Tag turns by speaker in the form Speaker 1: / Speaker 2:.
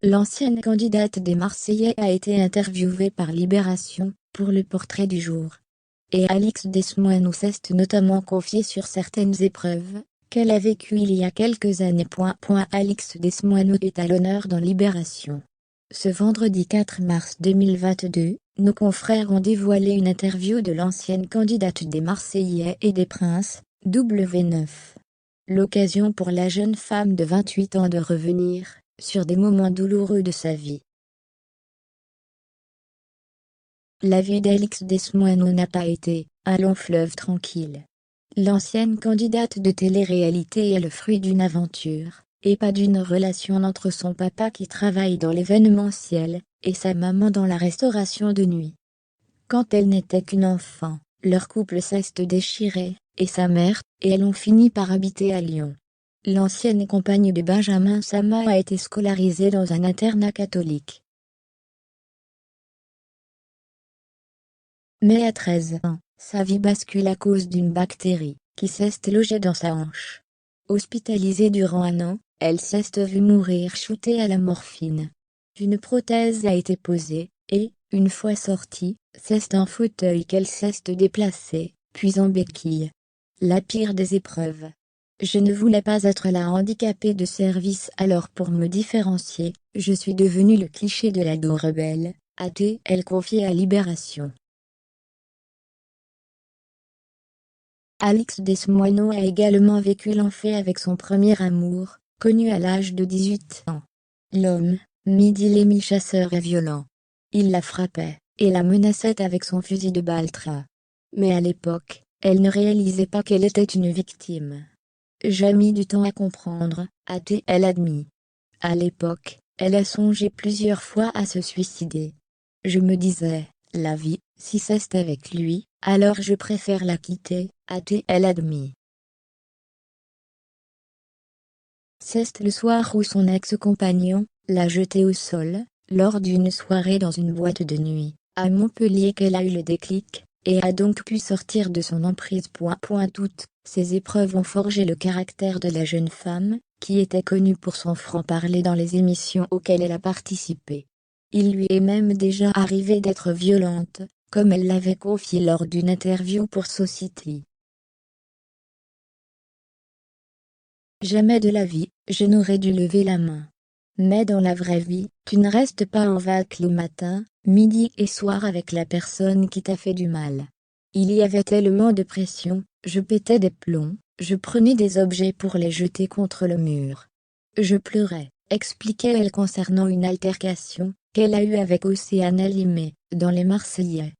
Speaker 1: L'ancienne candidate des Marseillais a été interviewée par Libération pour le portrait du jour. Et Alix Desmoineau s'est notamment confiée sur certaines épreuves qu'elle a vécues il y a quelques années. Alix Desmoineau est à l'honneur dans Libération. Ce vendredi 4 mars 2022, nos confrères ont dévoilé une interview de l'ancienne candidate des Marseillais et des Princes, W9. L'occasion pour la jeune femme de 28 ans de revenir sur des moments douloureux de sa vie. La vie d'Alix Desmoineau n'a pas été un long fleuve tranquille. L'ancienne candidate de télé-réalité est le fruit d'une aventure, et pas d'une relation entre son papa qui travaille dans l'événementiel, et sa maman dans la restauration de nuit. Quand elle n'était qu'une enfant, leur couple s'est déchiré, et sa mère et elle ont fini par habiter à Lyon. L'ancienne compagne de Benjamin Sama a été scolarisée dans un internat catholique. Mais à 13 ans, sa vie bascule à cause d'une bactérie qui s'est logée dans sa hanche. Hospitalisée durant un an, elle s'est vue mourir shootée à la morphine. Une prothèse a été posée, et, une fois sortie, c'est en fauteuil qu'elle s'est déplacée, puis en béquille. La pire des épreuves. Je ne voulais pas être la handicapée de service, alors pour me différencier, je suis devenue le cliché de l'ado rebelle, a-t-elle confié à Libération. Alix Desmoineau a également vécu l'enfer avec son premier amour, connu à l'âge de 18 ans. L'homme, Midi Lémy Chasseur est violent. Il la frappait, et la menaçait avec son fusil de Baltra. Mais à l'époque, elle ne réalisait pas qu'elle était une victime. J'ai mis du temps à comprendre, a-t-elle admis. À l'époque, elle a songé plusieurs fois à se suicider. Je me disais, la vie, si c'est avec lui, alors je préfère la quitter, a-t-elle admis. C'est le soir où son ex-compagnon l'a jetée au sol, lors d'une soirée dans une boîte de nuit, à Montpellier, qu'elle a eu le déclic, et a donc pu sortir de son emprise. Toutes ces épreuves ont forgé le caractère de la jeune femme, qui était connue pour son franc-parler dans les émissions auxquelles elle a participé. Il lui est même déjà arrivé d'être violente, comme elle l'avait confié lors d'une interview pour Society. Jamais de la vie, je n'aurais dû lever la main. Mais dans la vraie vie, tu ne restes pas en vac le matin, midi et soir avec la personne qui t'a fait du mal. Il y avait tellement de pression, je pétais des plombs, je prenais des objets pour les jeter contre le mur. Je pleurais, expliquait-elle concernant une altercation qu'elle a eue avec Océane Limé, dans Les Marseillais.